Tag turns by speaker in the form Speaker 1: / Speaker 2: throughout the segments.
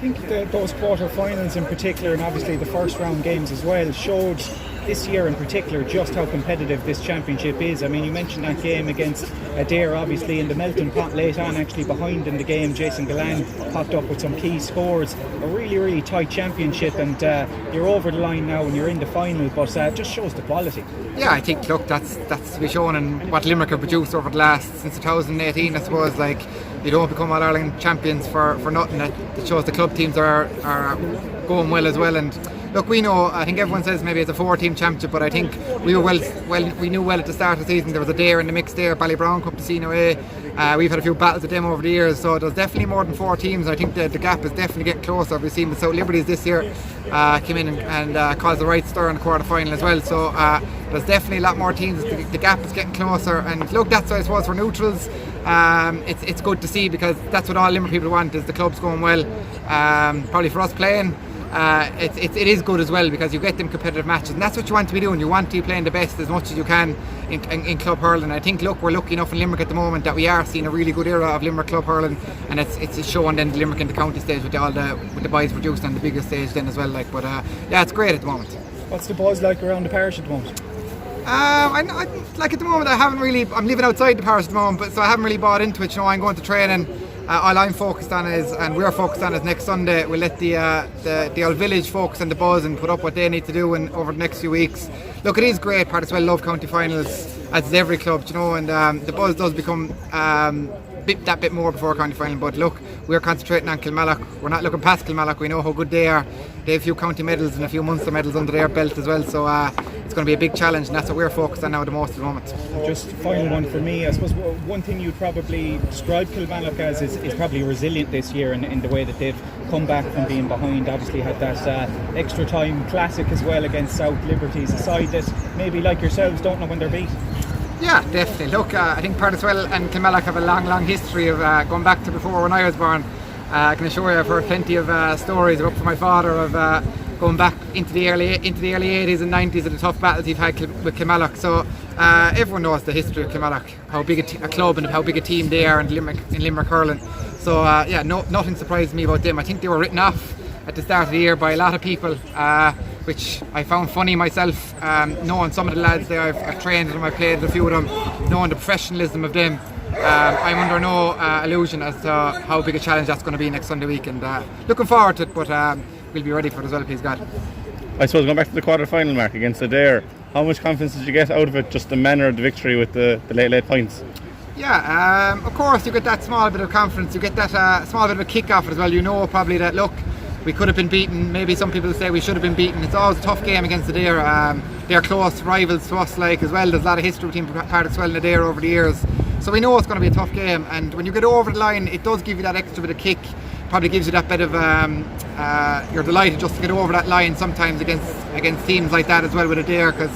Speaker 1: think that those quarter-finals in particular, and obviously the first round games as well, showed this year in particular just how competitive this championship is. I mean, you mentioned that game against Adair, obviously in the melting pot late on, actually behind in the game. Jason Galan popped up with some key scores. A really, really tight championship, and you're over the line now and you're in the final, but just shows the quality.
Speaker 2: Yeah, I think, look, that's to be shown in what Limerick have produced over the last, since 2018, I suppose. Like, you don't become All-Ireland champions for nothing. That shows the club teams are going well as well. And look, we know, I think everyone says maybe it's a 4-team championship, but I think we were we knew well at the start of the season there was a Dare in the mix there, Ballybrown Cup to Casino A. We've had a few battles with them over the years, so there's definitely more than 4 teams. I think the gap is definitely getting closer. We've seen the South Liberties this year came in and caused the right stir in the quarter final as well, so there's definitely a lot more teams. The gap is getting closer, and look, that's why I suppose for neutrals it's good to see, because that's what all Limerick people want, is the clubs going well. Probably for us playing, it is good as well, because you get them competitive matches, and that's what you want to be doing. You want to be playing the best as much as you can in club hurling. I think, look, we're lucky enough in Limerick at the moment that we are seeing a really good era of Limerick club hurling, and it's showing then Limerick in the county stage with the boys produced on the bigger stage then as well. Like, but yeah, it's great at the moment.
Speaker 1: What's the buzz like around the parish at the moment?
Speaker 2: I like at the moment I'm living outside the parish at the moment, but so I haven't really bought into it. You know, I'm going to training. All I'm focused on is, and we're focused on, is next Sunday we'll let the old village focus on the buzz and put up what they need to do over the next few weeks. Look, it is great. Patrickswell love county finals, as is every club, you know, and the buzz does become that bit more before county final. But look, we're concentrating on Kilmallock. We're not looking past Kilmallock. We know how good they are. They have a few county medals and a few Munster medals under their belt as well, so it's going to be a big challenge, and that's what we're focused on now the most at the moment.
Speaker 1: Just final one for me, I suppose one thing you'd probably describe Kilmallock as is probably resilient this year in the way that they've come back from being behind. Obviously had that extra time classic as well against South Liberties, a side that maybe like yourselves don't know when they're beat.
Speaker 2: Yeah, definitely. Look, I think Patrickswell and Kilmallock have a long history of going back to before when I was born. I can assure you I've heard plenty of stories up from my father of going back into the early 80s and 90s of the tough battles he've had with Kilmallock. So everyone knows the history of Kilmallock, how big a club and how big a team they are in Limerick hurling. So yeah, nothing surprised me about them. I think they were written off at the start of the year by a lot of people, which I found funny myself, knowing some of the lads there. I've trained with them, I've played with a few of them, knowing the professionalism of them. I'm under no illusion as to how big a challenge that's going to be next Sunday week, and looking forward to it, but we'll be ready for it as well, please God.
Speaker 3: I suppose going back to the quarter-final, Mark, against Adair, how much confidence did you get out of it, just the manner of the victory with the late points?
Speaker 2: Yeah, of course you get that small bit of confidence, you get that small bit of a kick off it as well. You know probably that, look, we could have been beaten, maybe some people say we should have been beaten. It's always a tough game against Adair. They're close rivals to us like as well. There's a lot of history between Patrickswell and Adair over the years, so we know it's going to be a tough game, and when you get over the line it does give you that extra bit of kick. Probably gives you that bit of you're delighted just to get over that line sometimes against teams like that as well with Adair, because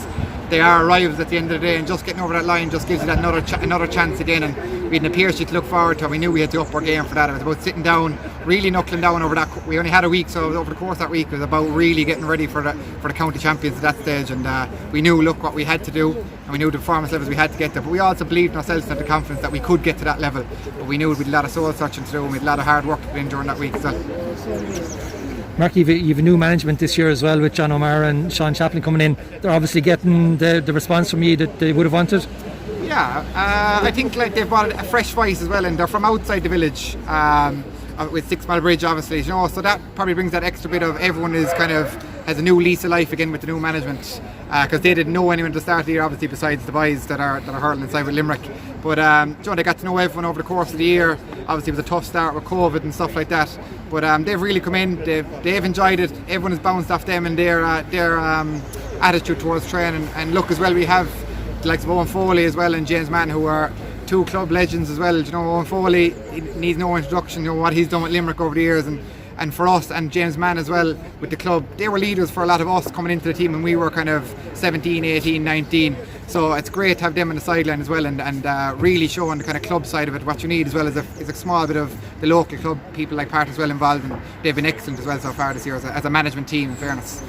Speaker 2: they are rivals at the end of the day, and just getting over that line just gives you that another chance again. And we had an appearance to look forward to, and we knew we had the upper game for that. It was about sitting down, really knuckling down over that. We only had a week, so over the course of that week it was about really getting ready for the county champions at that stage. And we knew, look, what we had to do, and we knew the performance levels we had to get there. But we also believed in ourselves and had the confidence that we could get to that level. But we knew we had a lot of soul searching to do, and we had a lot of hard work to put in during that week. So.
Speaker 4: Mark, you've a new management this year as well, with John O'Mara and Sean Chaplin coming in. They're obviously getting the response from you that they would have wanted.
Speaker 2: Yeah, I think like they've brought a fresh voice as well, and they're from outside the village, with 6 Mile Bridge obviously, you know, so that probably brings that extra bit of everyone is kind of has a new lease of life again with the new management, because they didn't know anyone at the start of the year, obviously, besides the boys that are hurling inside with Limerick. But you know, they got to know everyone over the course of the year. Obviously it was a tough start with COVID and stuff like that, but they've really come in, they've enjoyed it. Everyone has bounced off them and their attitude towards training. And look, as well, we have the likes of Owen Foley as well and James Mann, who are 2 club legends as well. You know, Owen Foley, he needs no introduction, you know what he's done with Limerick over the years, and for us, and James Mann as well with the club. They were leaders for a lot of us coming into the team when we were kind of 17, 18, 19. So it's great to have them on the sideline as well, and really showing the kind of club side of it. What you need as well is a small bit of the local club people like Patrickswell involved, and they've been excellent as well so far this year as a management team, in fairness.